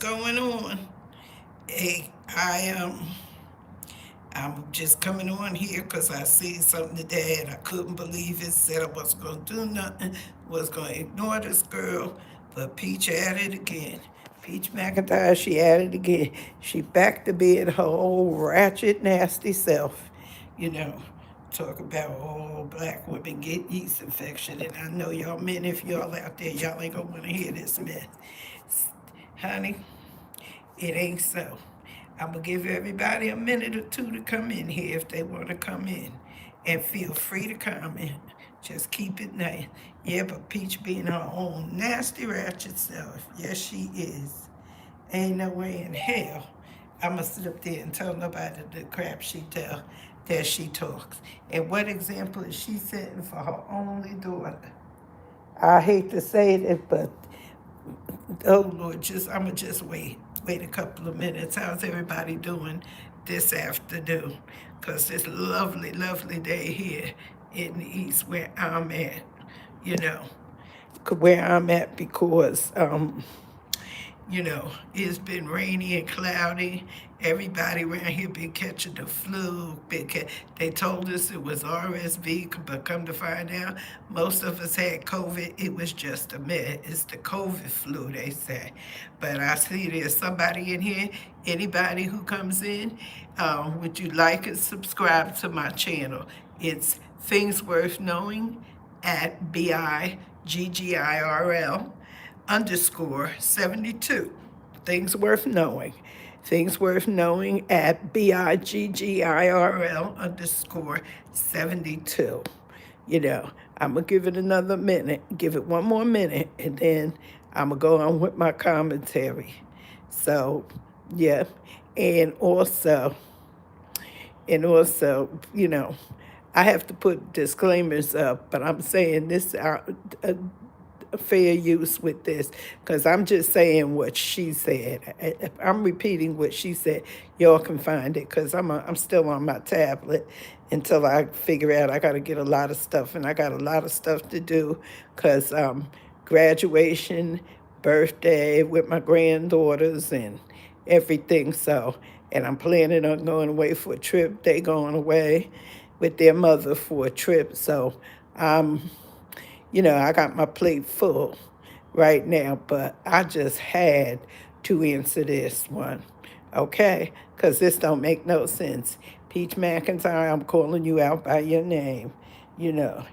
going on? Hey, I'm just coming on here because I see something today and I couldn't believe it. Said I wasn't going to do nothing, was going to ignore this girl, but Peach at it again. Peach McIntyre, she at it again. She back to being her old ratchet, nasty self. You know, talk about all black women get yeast infection. And I know y'all men, if y'all out there, y'all ain't going to want to hear this mess. Honey, it ain't so. I'm going to give everybody a minute or two to come in here if they want to come in. And feel free to comment. Just keep it nice. Yeah, but Peach being her own nasty ratchet self. Yes, she is. Ain't no way in hell I'm going to sit up there and tell nobody the crap she tell that she talks. And what example is she setting for her only daughter? I hate to say it, but oh Lord, I'm gonna just wait a couple of minutes. How's everybody doing this afternoon? Cause it's a lovely, lovely day here in the east where I'm at. You know, where I'm at because it's been rainy and cloudy. Everybody around here been catching the flu. They told us it was RSV, but come to find out, most of us had COVID. It was just a myth. It's the COVID flu, they say. But I see there's somebody in here. Anybody who comes in, would you like and subscribe to my channel? It's Things Worth Knowing at BIGGIRL_72. Things worth knowing. Things worth knowing at BIGGIRL_72. I'm going to give it another minute, give it one more minute, and then I'm going to go on with my commentary. So, yeah. And also, I have to put disclaimers up, but I'm saying this fair use with this because I'm just saying what she said. If I'm repeating what she said, y'all can find it because I'm still on my tablet until I figure out I got to get a lot of stuff, and I got a lot of stuff to do because graduation, birthday with my granddaughters and everything. So, and I'm planning on going away for a trip. They going away with their mother for a trip. So, I got my plate full right now, but I just had to answer this one, okay? Because this don't make no sense. Peach McIntyre, I'm calling you out by your name, you know.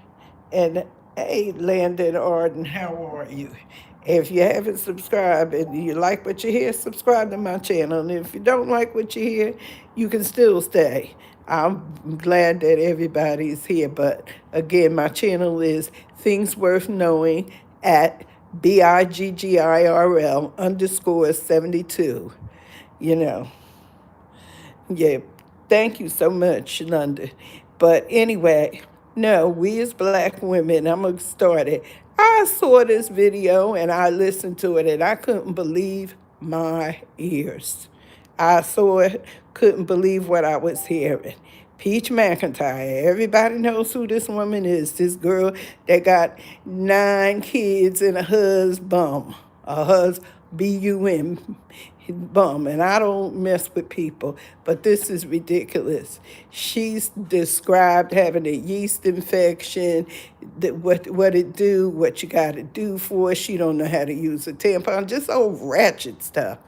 And hey, Landon Arden, how are you? If you haven't subscribed and you like what you hear, subscribe to my channel. And if you don't like what you hear, you can still stay. I'm glad that everybody's here. But again, my channel is Things Worth Knowing at BIGGIRL_72. You know, yeah, thank you so much, London. But anyway, no, we as black women, I'm going to start it. I saw this video and I listened to it and I couldn't believe my ears. I saw it, couldn't believe what I was hearing. Peach McIntyre, everybody knows who this woman is. This girl that got 9 kids and a husband, B-U-M, bum, and I don't mess with people, but this is ridiculous. She's described having a yeast infection, what it do, what you got to do for it. She don't know how to use a tampon, just old ratchet stuff.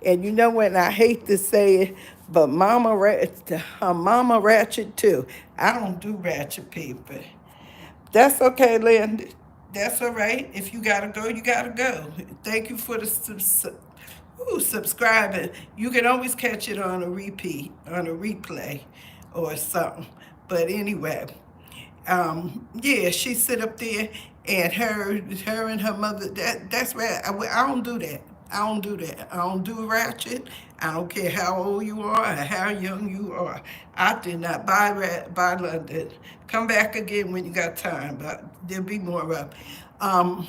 And you know what? I hate to say it, but her mama ratchet too. I don't do ratchet people. That's okay, Linda. That's all right. If you gotta go, you gotta go. Thank you for the subscribing. You can always catch it on a repeat, on a replay, or something. But anyway, yeah, she sit up there and her and her mother. That's right. I don't do that. I don't do that. I don't do ratchet. I don't care how old you are or how young you are. I did not buy London. Come back again when you got time, but there'll be more of. I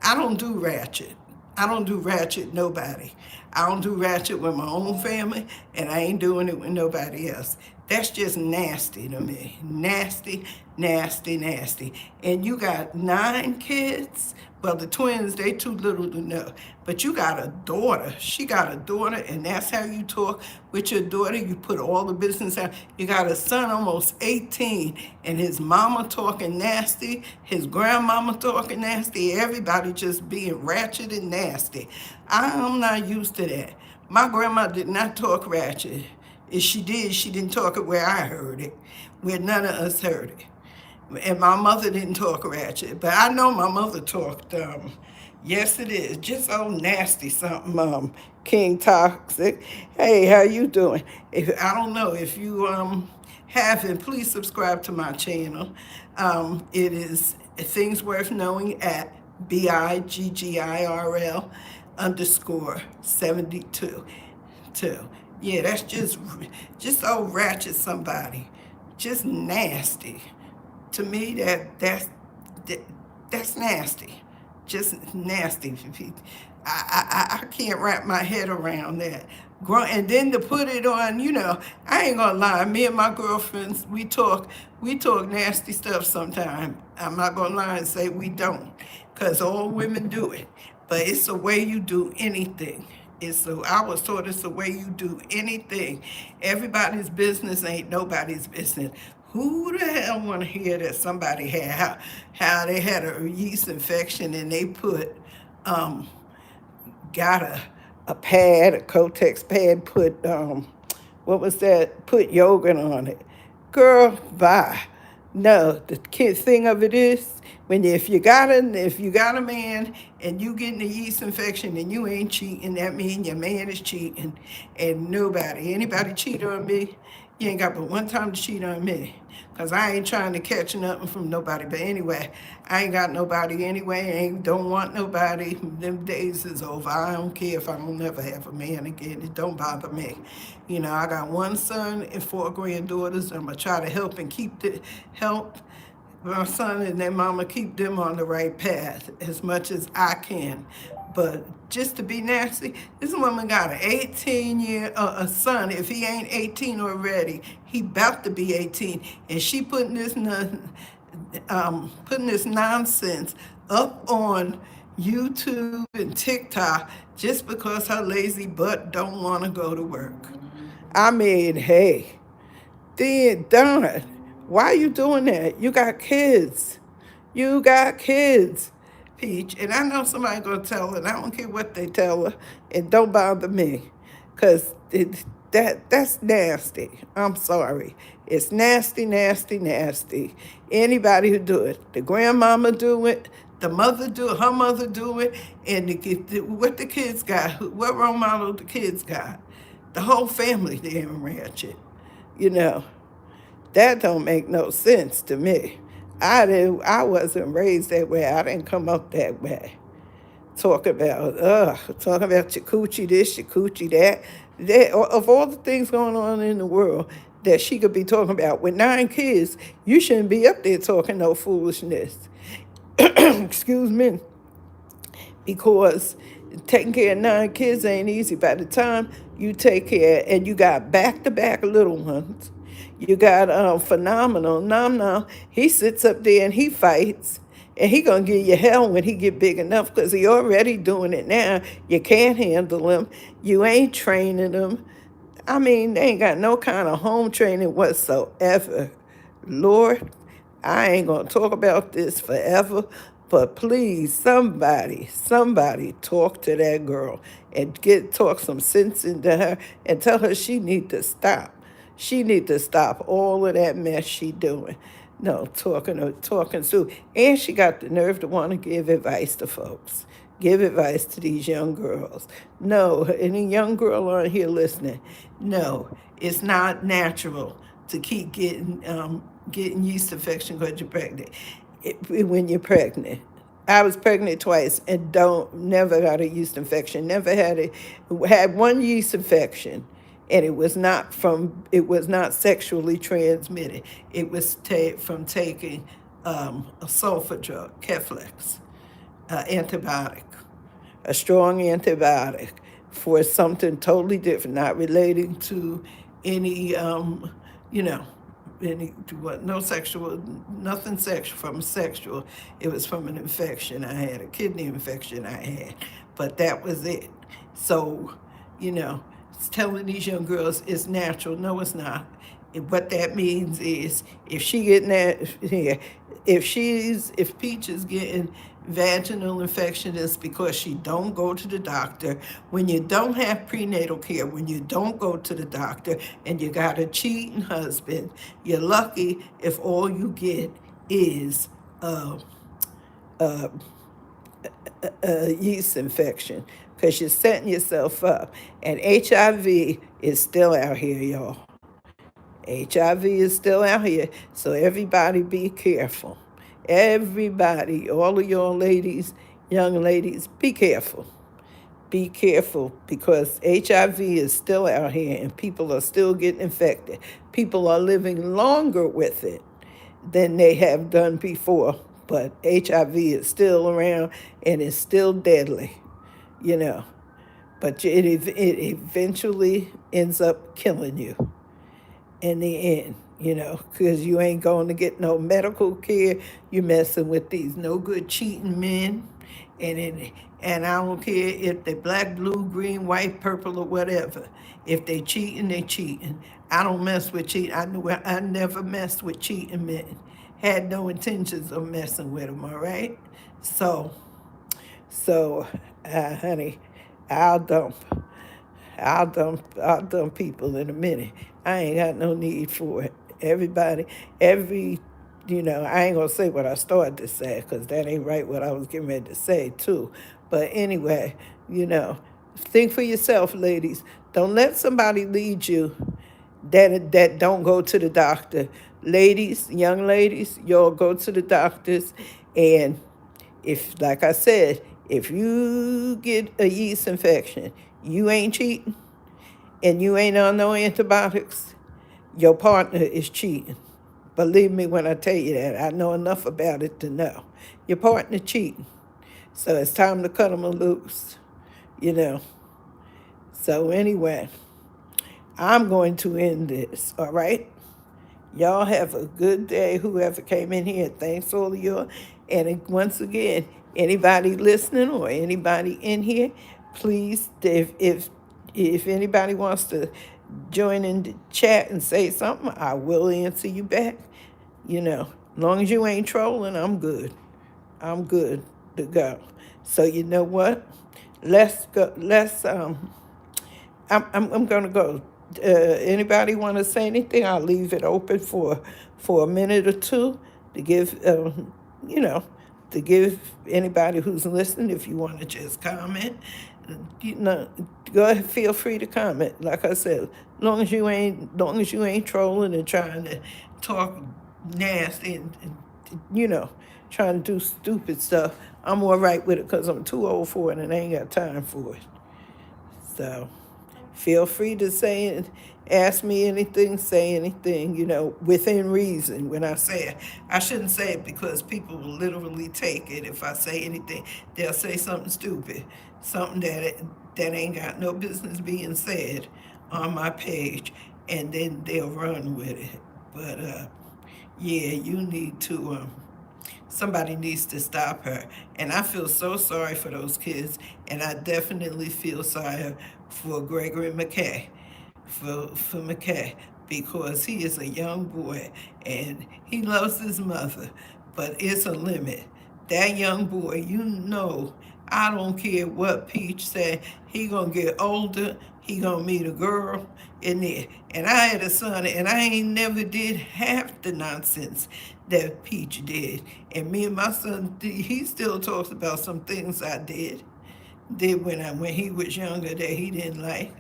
don't do ratchet. I don't do ratchet nobody. I don't do ratchet with my own family, and I ain't doing it with nobody else. That's just nasty to me. Nasty, nasty, nasty. And you got 9 kids. Well, the twins, they too little to know. But you got a daughter. She got a daughter, and that's how you talk with your daughter. You put all the business out. You got a son almost 18, and his mama talking nasty, his grandmama talking nasty, everybody just being ratchet and nasty. I'm not used to that. My grandma did not talk ratchet. If she did, she didn't talk it where I heard it, where none of us heard it. And my mother didn't talk ratchet, but I know my mother talked. Yes, it is just so nasty something. King Toxic. Hey, how you doing? If I don't know if you haven't, please subscribe to my channel. It is Things Worth Knowing at BIGGIRL underscore 72. Yeah, that's just so ratchet somebody. Just nasty. To me, that's nasty. Just nasty. I can't wrap my head around that. And then to put it on, I ain't gonna lie. Me and my girlfriends, we talk nasty stuff sometimes. I'm not gonna lie and say we don't, cause all women do it. But it's the way you do anything. I was taught it's the way you do anything. Everybody's business ain't nobody's business. Who the hell want to hear that somebody had how they had a yeast infection and they got a pad, a Kotex pad, put what was that? Put yogurt on it. Girl, bye. No, the kid thing of it is if you got a man and you getting a yeast infection and you ain't cheating, that means your man is cheating. And anybody cheat on me, you ain't got but one time to cheat on me. Because I ain't trying to catch nothing from nobody. But anyway, I ain't got nobody anyway. Don't want nobody. Them days is over. I don't care if I don't never have a man again. It don't bother me. I got 1 son and 4 granddaughters. I'm going to try to help my son and their mama, keep them on the right path as much as I can. But just to be nasty, this woman got an 18-year a son. If he ain't 18 already, he about to be 18, and she putting this nonsense up on YouTube and TikTok just because her lazy butt don't want to go to work. I mean, hey, then darn, why are you doing that? You got kids. Peach. And I know somebody gonna tell her, and I don't care what they tell her, it don't bother me. Because that's nasty. I'm sorry. It's nasty, nasty, nasty. Anybody who do it. The grandmama do it, the mother do it, her mother do it, and what the kids got, what role model the kids got. The whole family damn ratchet. That don't make no sense to me. I wasn't raised that way. I didn't come up that way. Talking about your coochie this, your coochie that. Of all the things going on in the world that she could be talking about with 9 kids, you shouldn't be up there talking no foolishness. Excuse me. Because taking care of 9 kids ain't easy. By the time you take care, and you got back-to-back little ones, you got Phenomenal. Nom, he sits up there and he fights. And he going to give you hell when he get big enough, because he already doing it now. You can't handle him. You ain't training him. I mean, they ain't got no kind of home training whatsoever. Lord, I ain't going to talk about this forever. But please, somebody talk to that girl and talk some sense into her and tell her she need to stop. She need to stop all of that mess she doing. No, talking Sue. And she got the nerve to want to give advice to folks. Give advice to these young girls. No, any young girl on here listening, no, it's not natural to keep getting yeast infection because you're pregnant. When you're pregnant. I was pregnant twice and never got a yeast infection. Never had one yeast infection. And it was not sexually transmitted. It was from taking a sulfa drug, Keflex, antibiotic, a strong antibiotic for something totally different, not relating to any, you know, any what, no sexual, nothing sexual from sexual. It was from an infection I had, a kidney infection I had, but that was it. So, you know, telling these young girls it's natural. No, it's not. What that means is if she getting that, yeah, if Peach is getting vaginal infection, it's because she don't go to the doctor. When you don't have prenatal care, when you don't go to the doctor, and you got a cheating husband, you're lucky if all you get is a yeast infection, because you're setting yourself up. And HIV is still out here, y'all. HIV is still out here, so everybody be careful. Everybody, all of y'all ladies, young ladies, be careful. Be careful, because HIV is still out here and people are still getting infected. People are living longer with it than they have done before, but HIV is still around and it's still deadly, you know. But it eventually ends up killing you in the end, you know, because you ain't going to get no medical care. You're messing with these no good cheating men, and I don't care if they black, blue, green, white, purple, or whatever. If they cheating, they cheating. I don't mess with cheating. I never messed with cheating men. Had no intentions of messing with them. All right, so honey, I'll dump. I'll dump people in a minute. I ain't got no need for it. Everybody, I ain't gonna say what I started to say, because that ain't right what I was getting ready to say too. But anyway, think for yourself, ladies. Don't let somebody lead you that don't go to the doctor. Ladies, young ladies, y'all go to the doctors, and if, like I said, if you get a yeast infection, you ain't cheating, and you ain't on no antibiotics, your partner is cheating. Believe me when I tell you that. I know enough about it to know. Your partner cheating. So it's time to cut them loose, you know. So anyway, I'm going to end this, all right? Y'all have a good day, whoever came in here. Thanks all of you. And once again, anybody listening or anybody in here, please, if anybody wants to join in the chat and say something, I will answer you back. As long as you ain't trolling, I'm good. I'm good to go. So you know what? Let's go. I'm gonna go. Anybody want to say anything? I'll leave it open for a minute or two to give, to give anybody who's listening. If you want to just comment, go ahead. Feel free to comment. Like I said, long as you ain't trolling and trying to talk nasty and trying to do stupid stuff, I'm all right with it, because I'm too old for it and I ain't got time for it. So feel free to say it, ask me anything, say anything, within reason. When I say it, I shouldn't say it, because people will literally take it. If I say anything, they'll say something stupid, something that ain't got no business being said on my page, and then they'll run with it. But yeah, you need to, somebody needs to stop her. And I feel so sorry for those kids, and I definitely feel sorry for Gregory McKay, for McKay, because he is a young boy and he loves his mother, but it's a limit. That young boy, I don't care what Peach said, he gonna get older, he gonna meet a girl in there. And I had a son, and I ain't never did half the nonsense that Peach did. And me and my son, he still talks about some things I did when he was younger that he didn't like,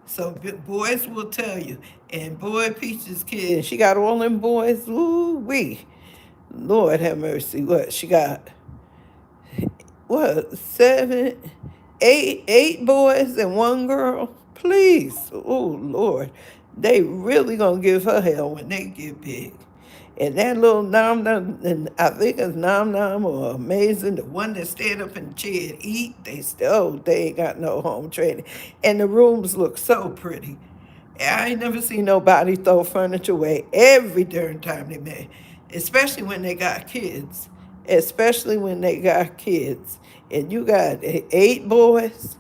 So boys will tell you. And boy, Peach's kid, she got all them boys. Ooh wee, Lord have mercy. What she got? What, 8 boys and 1 girl? Please, oh Lord, they really gonna give her hell when they get big. And that little Nom Nom, and I think it's Nom Nom or Amazing, the one that stand up in the chair and eat, they ain't got no home training. And the rooms look so pretty. I ain't never seen nobody throw furniture away every darn time they met, especially when they got kids. Especially when they got kids. And you got 8 boys,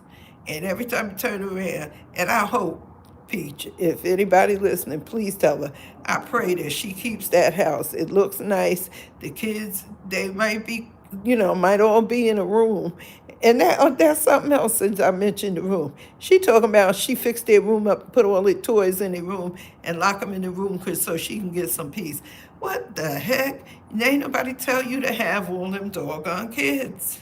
and every time you turn around, and I hope, Peach, if anybody listening, please tell her, I pray that she keeps that house. It looks nice. The kids, they might be, might all be in a room. And that's something else since I mentioned the room. She talking about she fixed their room up, put all the toys in the room, and lock them in the room so she can get some peace. What the heck? Ain't nobody tell you to have all them doggone kids.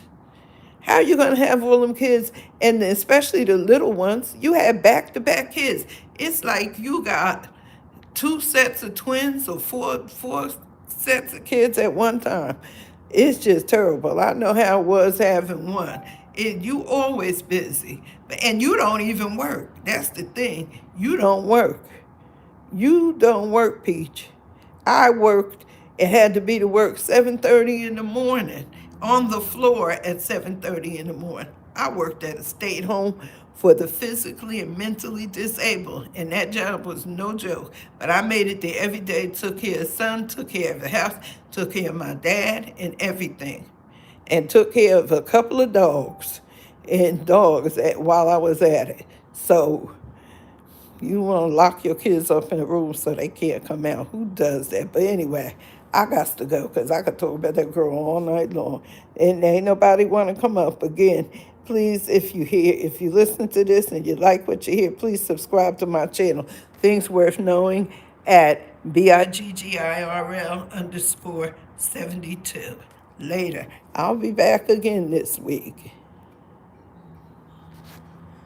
How you gonna have all them kids, and especially the little ones? You have back-to-back kids. It's like you got 2 sets of twins or four sets of kids at one time. It's just terrible. I know how it was having one. You always busy, and you don't even work. That's the thing. You don't work. You don't work, Peach. I worked. It had to be to work 7:30 in the morning on the floor at 7:30 in the morning. I worked at a state home for the physically and mentally disabled, and that job was no joke. But I made it there every day, took care of son, took care of the house, took care of my dad and everything, and took care of a couple of dogs while I was at it. So you want to lock your kids up in a room so they can't come out. Who does that? But anyway, I got to go because I could talk about that girl all night long. And ain't nobody want to come up again. Please, if you listen to this and you like what you hear, please subscribe to my channel. Things Worth Knowing at BIGGIRL_72. Later. I'll be back again this week.